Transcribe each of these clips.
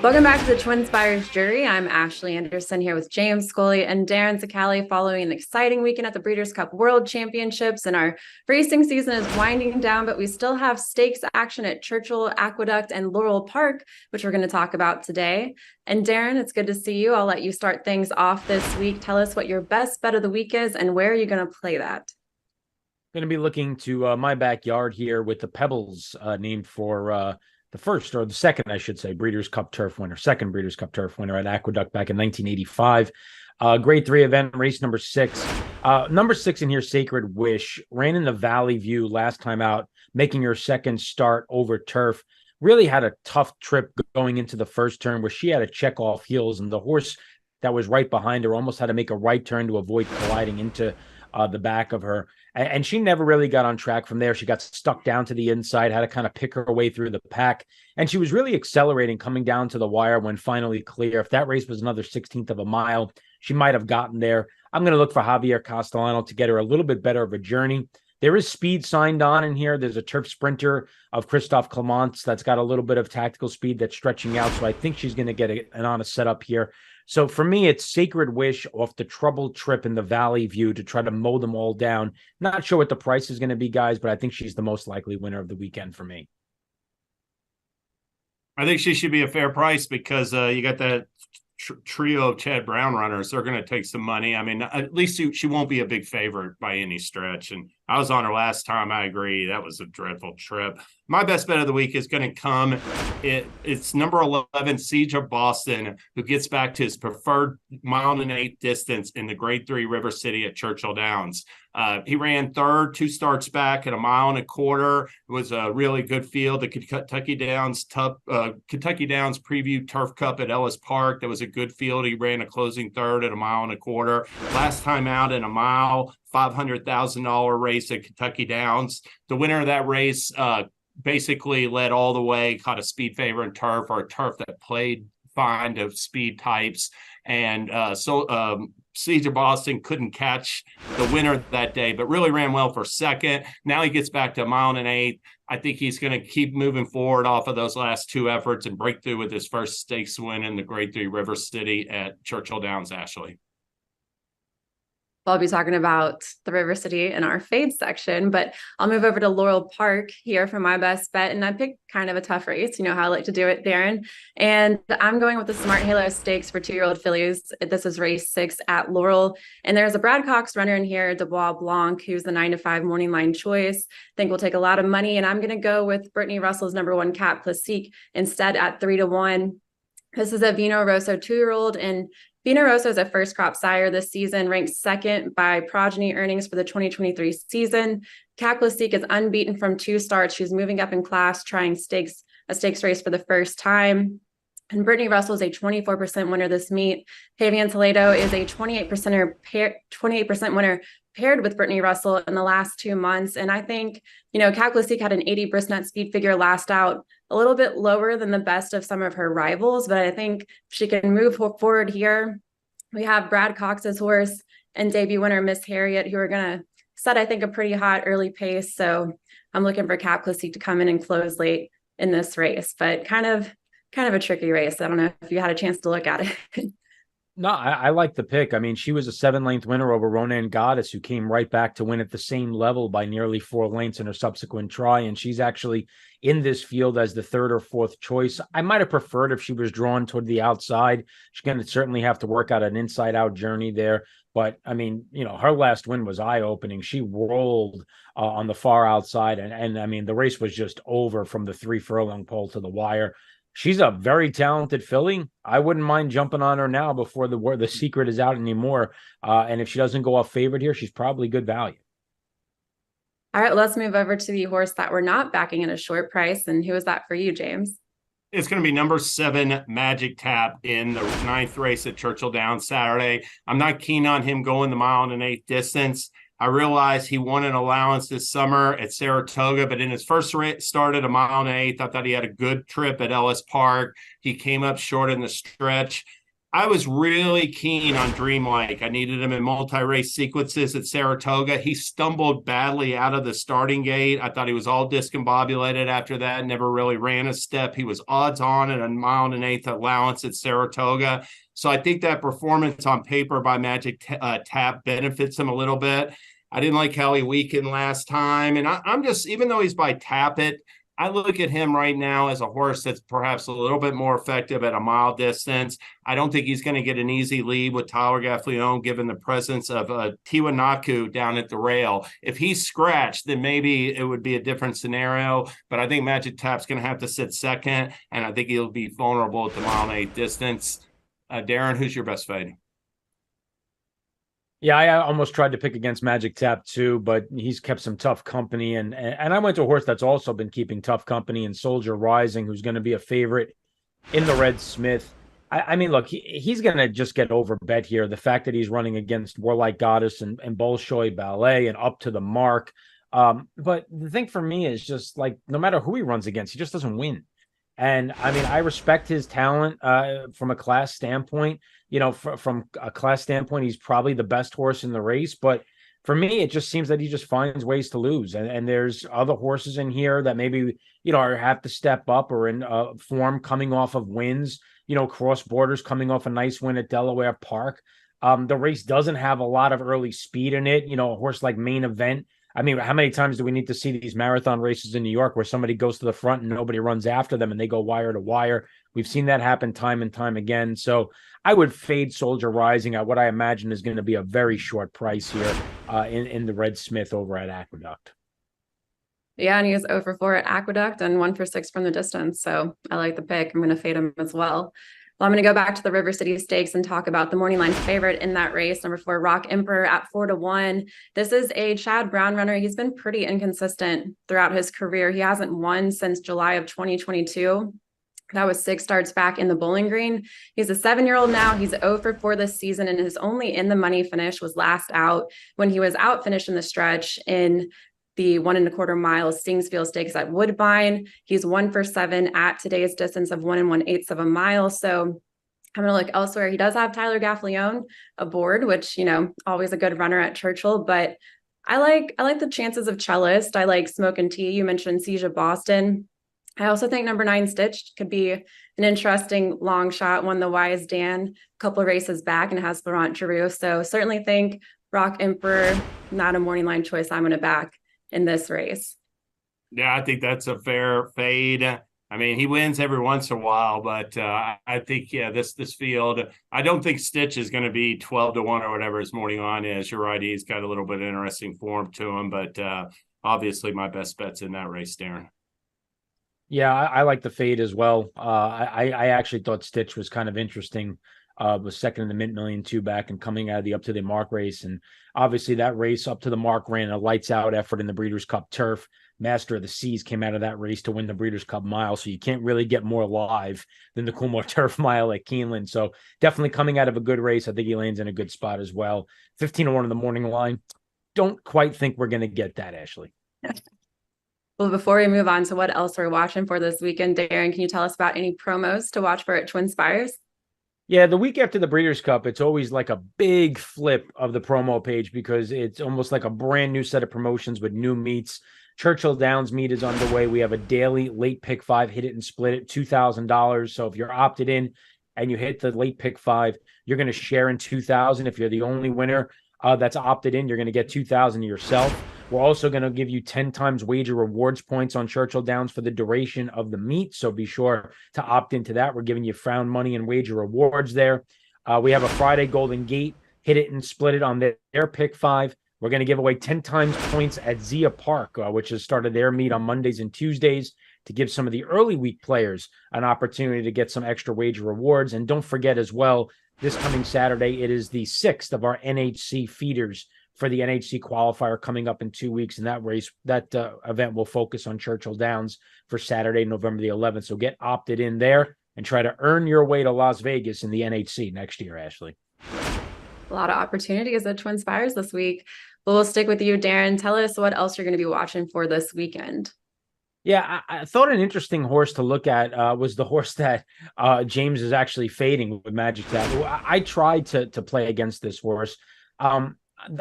Welcome back to the TwinSpires jury. I'm Ashley Anderson here with James Scully and Darin Zoccali following an exciting weekend at the Breeders' Cup World Championships. And our racing season is winding down, but we still have stakes action at Churchill, Aqueduct, and Laurel Park, which we're going to talk about today. And Darin, it's good to see you. I'll let you start things off this week. Tell us what your best bet of the week is and where are you going to play that? Going to be looking to my backyard here with the Pebbles named for the first or the second, I should say, Breeders' Cup turf winner, second Breeders' Cup turf winner at Aqueduct back in 1985. Grade 3 event, race number 6. Number 6 in here, Sacred Wish, ran in the Valley View last time out, making her second start over turf. Really had a tough trip going into the first turn where she had to check off heels, and the horse that was right behind her almost had to make a right turn to avoid colliding into the back of her. And she never really got on track from there. She got stuck down to the inside, had to kind of pick her way through the pack. And she was really accelerating coming down to the wire when finally clear. If that race was another 16th of a mile, she might have gotten there. I'm going to look for Javier Castellano to get her a little bit better of a journey. There is speed signed on in here. There's a turf sprinter of Christophe Clements that's got a little bit of tactical speed that's stretching out. So I think she's going to get an honest setup here. So for me, it's Sacred Wish off the troubled trip in the Valley View to try to mow them all down. Not sure what the price is going to be, guys, but I think she's the most likely winner of the weekend for me. I think she should be a fair price because you got that trio of Chad Brown runners. They're going to take some money. I mean, at least she won't be a big favorite by any stretch. And I was on her last time. I agree. That was a dreadful trip. My best bet of the week is going to come. It's number 11, Siege of Boston, who gets back to his preferred 1.8 distance in the Grade 3 River City at Churchill Downs. He ran third, 2 starts back at 1.25 miles. It was a really good field. The Kentucky Downs Preview Turf Cup at Ellis Park. That was a good field. He ran a closing third at 1.25 miles. Last time out in a mile, $500,000 race at Kentucky Downs. The winner of that race basically led all the way, caught a speed favor in turf, or a turf that played fine to speed types. And Siege of Boston couldn't catch the winner that day, but really ran well for second. Now he gets back to 1.8 miles. I think he's going to keep moving forward off of those last 2 efforts and break through with his first stakes win in the Grade 3 River City at Churchill Downs, Ashley. I'll be talking about the River City in our fade section, but I'll move over to Laurel Park here for my best bet. And I picked kind of a tough race. You know how I like to do it, Darin. And I'm going with the Smart Halo Stakes for 2-year-old fillies. This is race 6 at Laurel. And there's a Brad Cox runner in here, Dubois Blanc, who's the 9-5 morning line choice. I think we'll take a lot of money. And I'm going to go with Brittany Russell's number 1 Cap Classique instead at 3-1. This is a Vino Rosso 2-year-old, and Vino Rosso is a first crop sire this season, ranked second by progeny earnings for the 2023 season. Cap Classique is unbeaten from 2 starts. She's moving up in class, trying a stakes race for the first time. And Brittany Russell is a 24% winner this meet. Pavian Toledo is a 28% winner paired with Brittany Russell in the last 2 months. And I think, Cap Classique had an 80 Brisnet speed figure last out, a little bit lower than the best of some of her rivals, but I think she can move forward here. We have Brad Cox's horse and debut winner Miss Harriet, who are going to set, I think, a pretty hot early pace. So I'm looking for Cap Classique to come in and close late in this race, but kind of a tricky race. I don't know if you had a chance to look at it. No, I like the pick. I mean, she was a 7-length winner over Ronan Goddess, who came right back to win at the same level by nearly 4 lengths in her subsequent try. And she's actually in this field as the 3rd or 4th choice. I might have preferred if she was drawn toward the outside. She's going to certainly have to work out an inside-out journey there. But, I mean, her last win was eye-opening. She rolled on the far outside. And I mean, the race was just over from the 3-furlong pole to the wire. She's a very talented filly. I wouldn't mind jumping on her now before the secret is out anymore. And if she doesn't go off favorite here, she's probably good value. All right, let's move over to the horse that we're not backing at a short price. And who is that for you, James? It's going to be number 7, Magic Tap, in the 9th race at Churchill Downs Saturday. I'm not keen on him going the 1.8 mile distance. I realized he won an allowance this summer at Saratoga, but in his first start at 1.8 miles, I thought he had a good trip at Ellis Park. He came up short in the stretch. I was really keen on Dreamlike. I needed him in multi-race sequences at Saratoga. He stumbled badly out of the starting gate. I thought he was all discombobulated after that, never really ran a step. He was odds on at a 1.125 mile allowance at Saratoga. So I think that performance on paper by Magic Tap benefits him a little bit. I didn't like how he weakened last time. And I'm just, even though he's by Tapit, I look at him right now as a horse that's perhaps a little bit more effective at a mile distance. I don't think he's going to get an easy lead with Tyler Gaffalione, given the presence of Tiwanaku down at the rail. If he's scratched, then maybe it would be a different scenario. But I think Magic Tap's going to have to sit second, and I think he'll be vulnerable at the 1.8 distance. Darin, who's your best fade? Yeah, I almost tried to pick against Magic Tap too, but he's kept some tough company. And I went to a horse that's also been keeping tough company in Soldier Rising, who's going to be a favorite in the Red Smith. I mean, look, he's going to just get overbet here. The fact that he's running against Warlike Goddess and Bolshoi Ballet and up to the mark. But the thing for me is just like, no matter who he runs against, he just doesn't win. And I mean, I respect his talent from a class standpoint. You know, from a class standpoint, he's probably the best horse in the race. But for me, it just seems that he just finds ways to lose. And there's other horses in here that maybe, you know, have to step up or in form coming off of wins. You know, Cross Borders coming off a nice win at Delaware Park. The race doesn't have a lot of early speed in it. You know, a horse like Main Event. I mean, how many times do we need to see these marathon races in New York where somebody goes to the front and nobody runs after them and they go wire to wire? We've seen that happen time and time again. So I would fade Soldier Rising at what I imagine is going to be a very short price here in the Red Smith over at Aqueduct. Yeah, and he was 0 for 4 at Aqueduct and 1 for 6 from the distance. So I like the pick. I'm going to fade him as well. Well, I'm going to go back to the River City Stakes and talk about the morning line favorite in that race, number 4, Rock Emperor at 4-1. This is a Chad Brown runner. He's been pretty inconsistent throughout his career. He hasn't won since July of 2022. That was 6 starts back in the Bowling Green. He's a 7-year-old now. He's 0 for 4 this season, and his only in the money finish was last out when he was out finishing the stretch in the 1.25 mile Stingsfield Stakes at Woodbine. He's 1 for 7 at today's distance of 1 1/8 of a mile. So I'm going to look elsewhere. He does have Tyler Gaffalione aboard, which, you know, always a good runner at Churchill, but I like the chances of Cellist. I like Smoke and Tea. You mentioned Seizure Boston. I also think number 9 Stitch could be an interesting long shot. Won the Wise Dan a couple of races back and has Laurent Giroux. So certainly think Rock Emperor, not a morning line choice I'm going to back in this race. Yeah, I think that's a fair fade. I mean, he wins every once in a while, but I think, yeah, this field, I don't think Stitch is going to be 12-1 or whatever his morning line is. You're right. He's got a little bit of interesting form to him, but obviously my best bet's in that race, Darin. Yeah, I like the fade as well. I actually thought Stitch was kind of interesting. Was second in the Mint Million 2 back and coming out of the Up to the Mark race. And obviously that race Up to the Mark ran a lights out effort in the Breeders' Cup Turf. Master of the Seas came out of that race to win the Breeders' Cup Mile. So you can't really get more live than the Coolmore Turf Mile at Keeneland. So definitely coming out of a good race. I think he lands in a good spot as well. 15-1 in the morning line. Don't quite think we're going to get that, Ashley. Well, before we move on to what else we're watching for this weekend, Darin, can you tell us about any promos to watch for at TwinSpires? Yeah, the week after the Breeders' Cup, it's always like a big flip of the promo page because it's almost like a brand new set of promotions with new meets. Churchill Downs meet is underway. We have a daily late pick 5, hit it and split it, $2,000. So if you're opted in and you hit the late pick 5, you're going to share in $2,000. If you're the only winner that's opted in, you're going to get $2,000 yourself. We're also going to give you 10 times wager rewards points on Churchill Downs for the duration of the meet. So be sure to opt into that. We're giving you Frown money and wager rewards there. We have a Friday Golden Gate, hit it and split it on their pick 5. We're going to give away 10 times points at Zia Park, which has started their meet on Mondays and Tuesdays to give some of the early week players an opportunity to get some extra wager rewards. And don't forget as well, this coming Saturday, it is the 6th of our NHC feeders for the NHC qualifier coming up in 2 weeks. And that race, that event will focus on Churchill Downs for Saturday, November the 11th. So get opted in there and try to earn your way to Las Vegas in the NHC next year, Ashley. A lot of opportunities at TwinSpires this week. But we'll stick with you, Darin. Tell us what else you're going to be watching for this weekend. Yeah, I thought an interesting horse to look at was the horse that James is actually fading with Magic Tattoo. I tried to play against this horse. Um,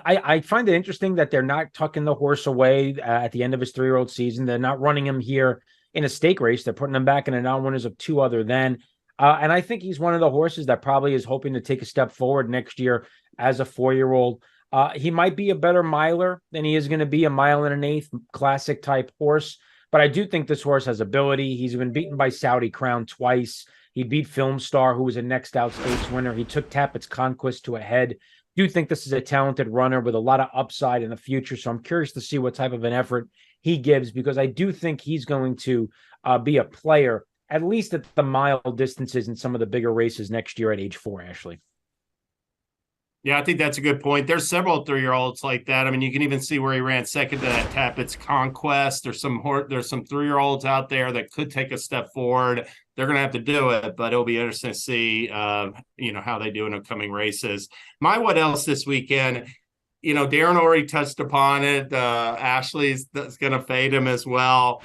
I find it interesting that they're not tucking the horse away at the end of his 3-year-old season. They're not running him here in a stake race. They're putting him back in a non-winners of two other than. And I think he's one of the horses that probably is hoping to take a step forward next year as a 4-year-old. He might be a better miler than he is going to be a 1.125 classic type horse. But I do think this horse has ability. He's been beaten by Saudi Crown twice. He beat Film Star, who was a next out stakes winner. He took Tappett's Conquest to a head. Do think this is a talented runner with a lot of upside in the future. So I'm curious to see what type of an effort he gives, because I do think he's going to be a player, at least at the mile distances in some of the bigger races next year at age 4, Ashley. Yeah, I think that's a good point. There's several 3-year-olds like that. I mean, you can even see where he ran second to that Tappett's Conquest. There's some 3-year-olds out there that could take a step forward. They're going to have to do it, but it'll be interesting to see, how they do in upcoming races. My what else this weekend? Darin already touched upon it. Ashley's going to fade him as well.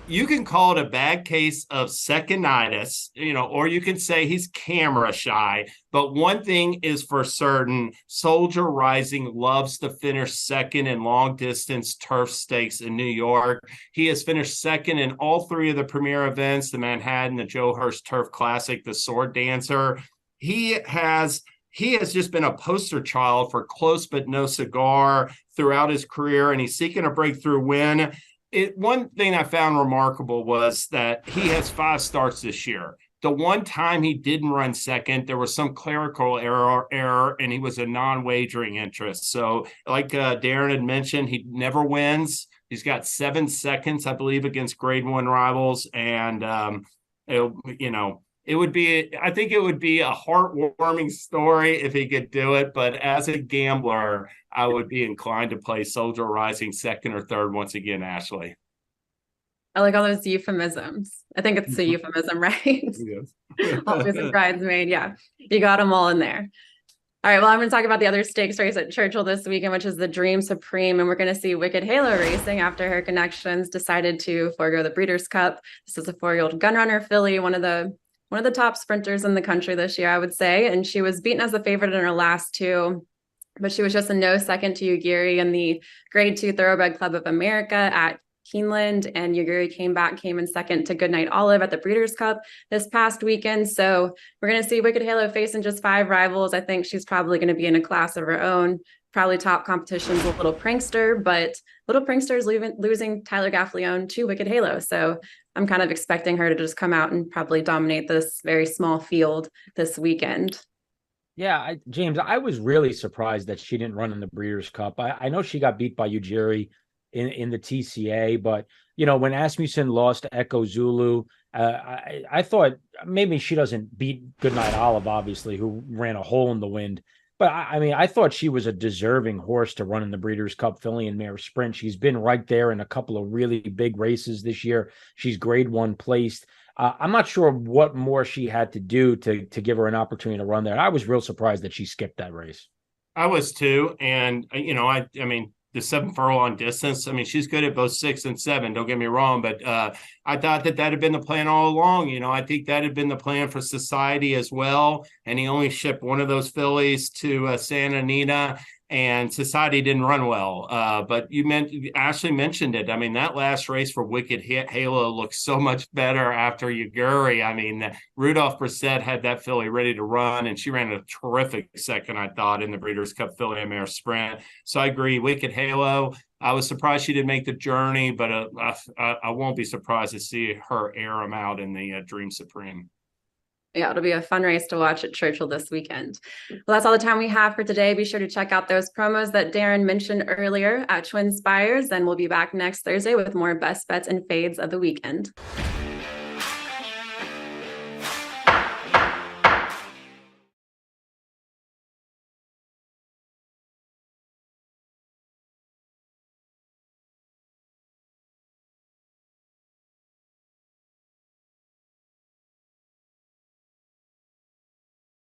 You can call it a bad case of seconditis, or you can say he's camera shy. But one thing is for certain, Soldier Rising loves to finish second in long distance turf stakes in New York. He has finished second in all 3 of the premier events, the Manhattan, the Joe Hurst Turf Classic, the Sword Dancer. He has just been a poster child for close but no cigar throughout his career, and he's seeking a breakthrough win. One thing I found remarkable was that he has 5 starts this year. The one time he didn't run second, there was some clerical error, and he was a non-wagering interest. So like Darin had mentioned, he never wins. He's got 7 seconds, I believe, against grade 1 rivals. And, I think it would be a heartwarming story if he could do it. But as a gambler, I would be inclined to play Soldier Rising second or third once again, Ashley. I like all those euphemisms. I think it's a euphemism, right? Yes. Always a bridesmaid. Yeah, you got them all in there. All right, well, I'm going to talk about the other stakes race at Churchill this weekend, which is the Dream Supreme. And we're going to see Wicked Halo racing after her connections decided to forego the Breeders' Cup. This is a 4-year-old gunrunner filly, one of the top sprinters in the country this year, I would say. And she was beaten as a favorite in her last 2, but she was just a no second to Ugiri in the Grade 2 Thoroughbred Club of America at Keeneland, and Ugiri came in second to Goodnight Olive at the Breeders' Cup this past weekend. So we're going to see Wicked Halo facing just 5 rivals. I think she's probably going to be in a class of her own. Probably top competition's a Little Prankster, but Little Prankster is losing Tyler Gaffleone to Wicked Halo. So I'm kind of expecting her to just come out and probably dominate this very small field this weekend. Yeah, James, I was really surprised that she didn't run in the Breeders' Cup. I know she got beat by Ugiri in the TCA, but when Asmussen lost to Echo Zulu, I thought maybe she doesn't beat Goodnight Olive, obviously, who ran a hole in the wind. But I thought she was a deserving horse to run in the Breeders' Cup filly and mare sprint. She's been right there in a couple of really big races this year. She's grade 1 placed. I'm not sure what more she had to do to give her an opportunity to run there. I was real surprised that she skipped that race. I was too. And, I mean, the 7 furlong distance, she's good at both 6 and 7, don't get me wrong, but I thought that had been the plan all along. I think that had been the plan for Society as well, and he only shipped one of those fillies to Santa Anita, and Society didn't run well. But Ashley mentioned it. That last race for Wicked Halo looks so much better after Ugiri. Rudolph Brissett had that filly ready to run, and she ran a terrific second, I thought, in the Breeders' Cup filly and mare sprint. So I agree, Wicked Halo. I was surprised she didn't make the journey, but I won't be surprised to see her air him out in the Dream Supreme. Yeah, it'll be a fun race to watch at Churchill this weekend. Well, that's all the time we have for today. Be sure to check out those promos that Darin mentioned earlier at TwinSpires. Then we'll be back next Thursday with more best bets and fades of the weekend.